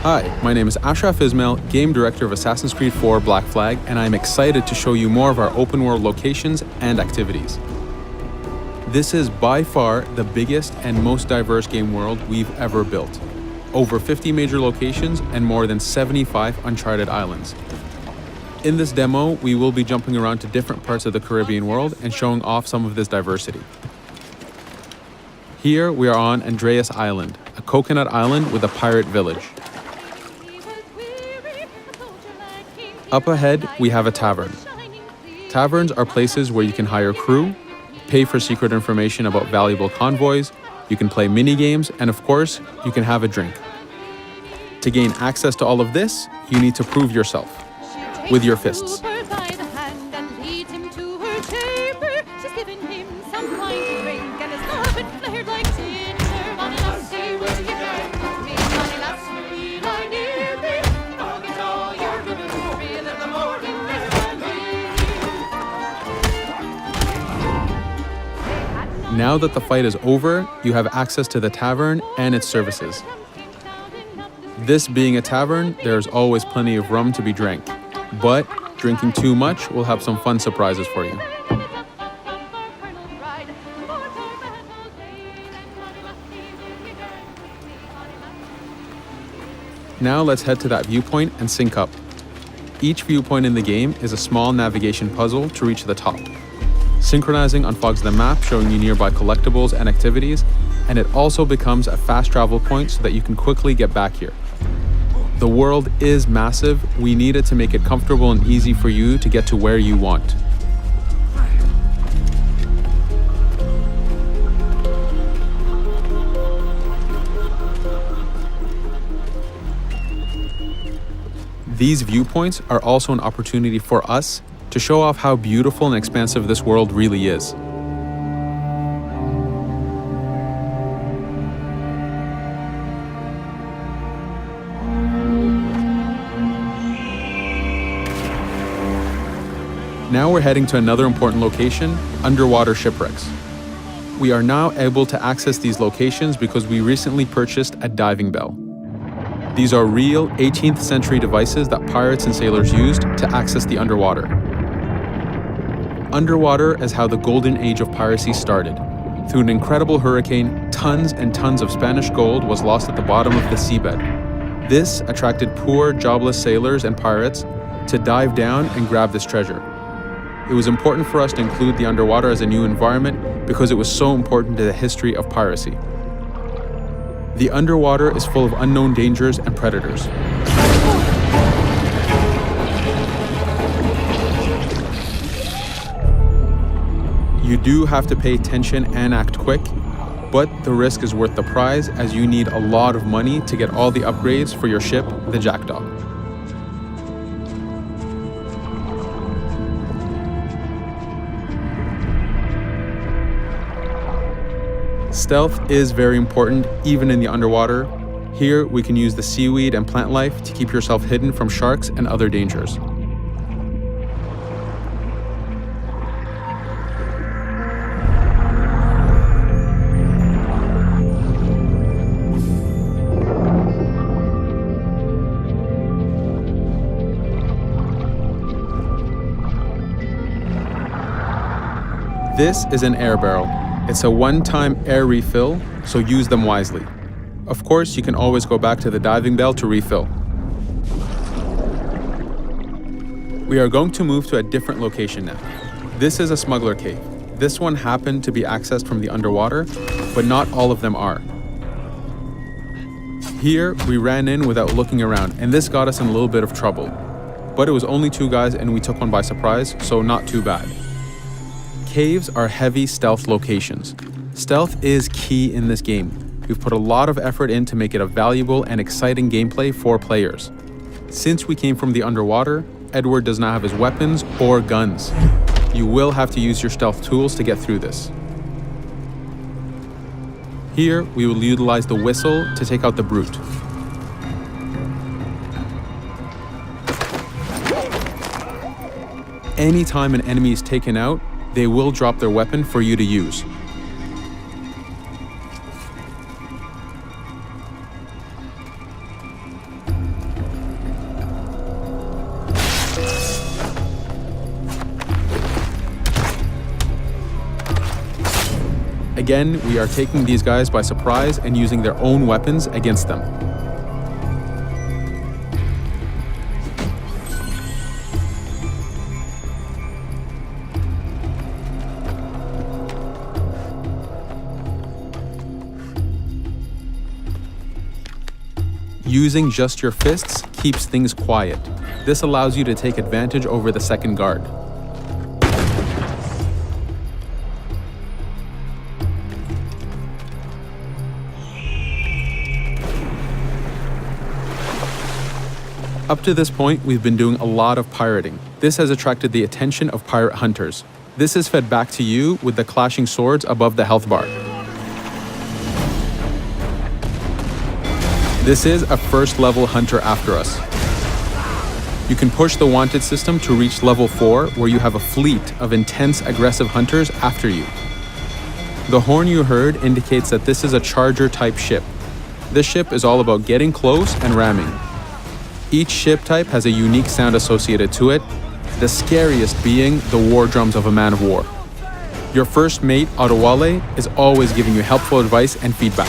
Hi, my name is Ashraf Ismail, Game Director of Assassin's Creed 4 Black Flag, and I'm excited to show you more of our open world locations and activities. This is by far the biggest and most diverse game world we've ever built. Over 50 major locations and more than 75 uncharted islands. In this demo, we will be jumping around to different parts of the Caribbean world and showing off some of this diversity. Here we are on Andreas Island, a coconut island with a pirate village. Up ahead, we have a tavern. Taverns are places where you can hire crew, pay for secret information about valuable convoys, you can play mini games, and of course, you can have a drink. To gain access to all of this, you need to prove yourself with your fists. Now that the fight is over, you have access to the tavern and its services. This being a tavern, there's always plenty of rum to be drank, but drinking too much will have some fun surprises for you. Now let's head to that viewpoint and sync up. Each viewpoint in the game is a small navigation puzzle to reach the top. Synchronizing unfogs the map, showing you nearby collectibles and activities, and it also becomes a fast travel point so that you can quickly get back here. The world is massive. We needed to make it comfortable and easy for you to get to where you want. These viewpoints are also an opportunity for us to show off how beautiful and expansive this world really is. Now we're heading to another important location, underwater shipwrecks. We are now able to access these locations because we recently purchased a diving bell. These are real 18th century devices that pirates and sailors used to access the underwater. Underwater is how the golden age of piracy started. Through an incredible hurricane, tons and tons of Spanish gold was lost at the bottom of the seabed. This attracted poor, jobless sailors and pirates to dive down and grab this treasure. It was important for us to include the underwater as a new environment because it was so important to the history of piracy. The underwater is full of unknown dangers and predators. You do have to pay attention and act quick, but the risk is worth the prize as you need a lot of money to get all the upgrades for your ship, the Jackdaw. Stealth is very important, even in the underwater. Here, we can use the seaweed and plant life to keep yourself hidden from sharks and other dangers. This is an air barrel. It's a one-time air refill, so use them wisely. Of course, you can always go back to the diving bell to refill. We are going to move to a different location now. This is a smuggler cave. This one happened to be accessed from the underwater, but not all of them are. Here, we ran in without looking around, and this got us in a little bit of trouble. But it was only two guys and we took one by surprise, so not too bad. Caves are heavy stealth locations. Stealth is key in this game. We've put a lot of effort in to make it a valuable and exciting gameplay for players. Since we came from the underwater, Edward does not have his weapons or guns. You will have to use your stealth tools to get through this. Here, we will utilize the whistle to take out the brute. Anytime an enemy is taken out, they will drop their weapon for you to use. Again, we are taking these guys by surprise and using their own weapons against them. Using just your fists keeps things quiet. This allows you to take advantage over the second guard. Up to this point, we've been doing a lot of pirating. This has attracted the attention of pirate hunters. This is fed back to you with the clashing swords above the health bar. This is a first level hunter after us. You can push the wanted system to reach level 4, where you have a fleet of intense aggressive hunters after you. The horn you heard indicates that this is a charger type ship. This ship is all about getting close and ramming. Each ship type has a unique sound associated to it, the scariest being the war drums of a man of war. Your first mate, Otowale, is always giving you helpful advice and feedback.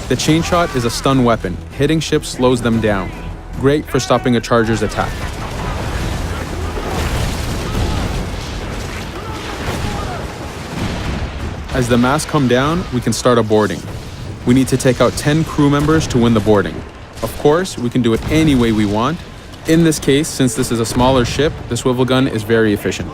The chain shot is a stun weapon. Hitting ships slows them down. Great for stopping a charger's attack. As the masts come down, we can start a boarding. We need to take out 10 crew members to win the boarding. Of course, we can do it any way we want. In this case, since this is a smaller ship, the swivel gun is very efficient.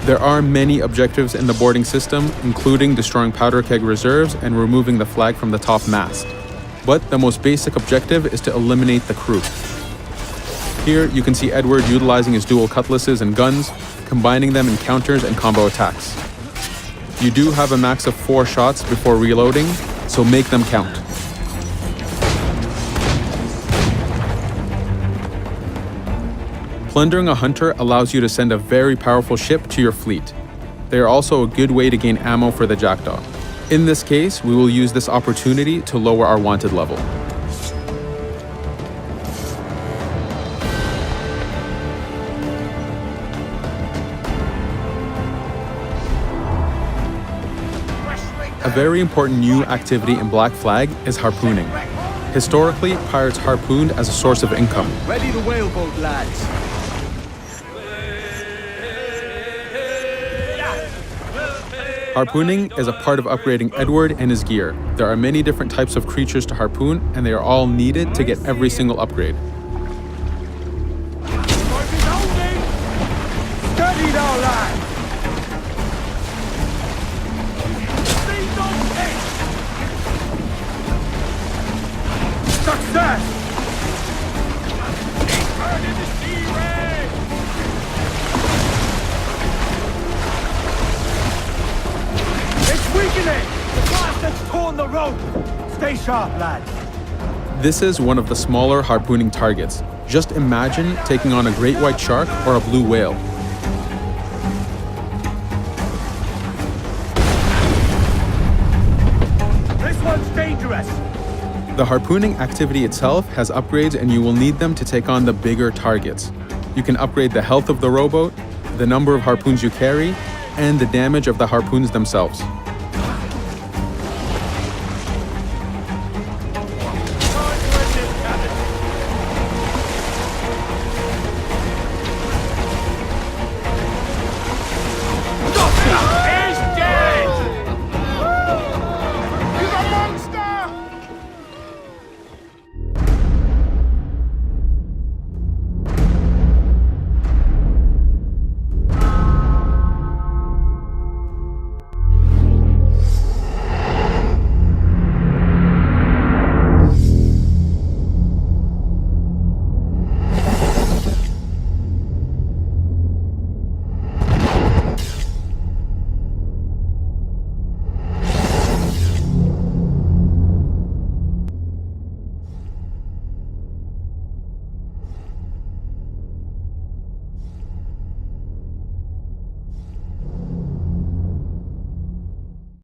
There are many objectives in the boarding system, including destroying powder keg reserves and removing the flag from the top mast. But the most basic objective is to eliminate the crew. Here, you can see Edward utilizing his dual cutlasses and guns, combining them in counters and combo attacks. You do have a max of 4 shots before reloading, so make them count. Plundering a hunter allows you to send a very powerful ship to your fleet. They are also a good way to gain ammo for the Jackdaw. In this case, we will use this opportunity to lower our wanted level. A very important new activity in Black Flag is harpooning. Historically, pirates harpooned as a source of income. Ready the whaleboat, lads. Harpooning is a part of upgrading Edward and his gear. There are many different types of creatures to harpoon, and they are all needed to get every single upgrade. Steady now, lads. Success! Turn into sea ray! It's weakening! The blast has torn the rope! Stay sharp, lads. This is one of the smaller harpooning targets. Just imagine taking on a great white shark or a blue whale. This one's dangerous! The harpooning activity itself has upgrades, and you will need them to take on the bigger targets. You can upgrade the health of the rowboat, the number of harpoons you carry, and the damage of the harpoons themselves.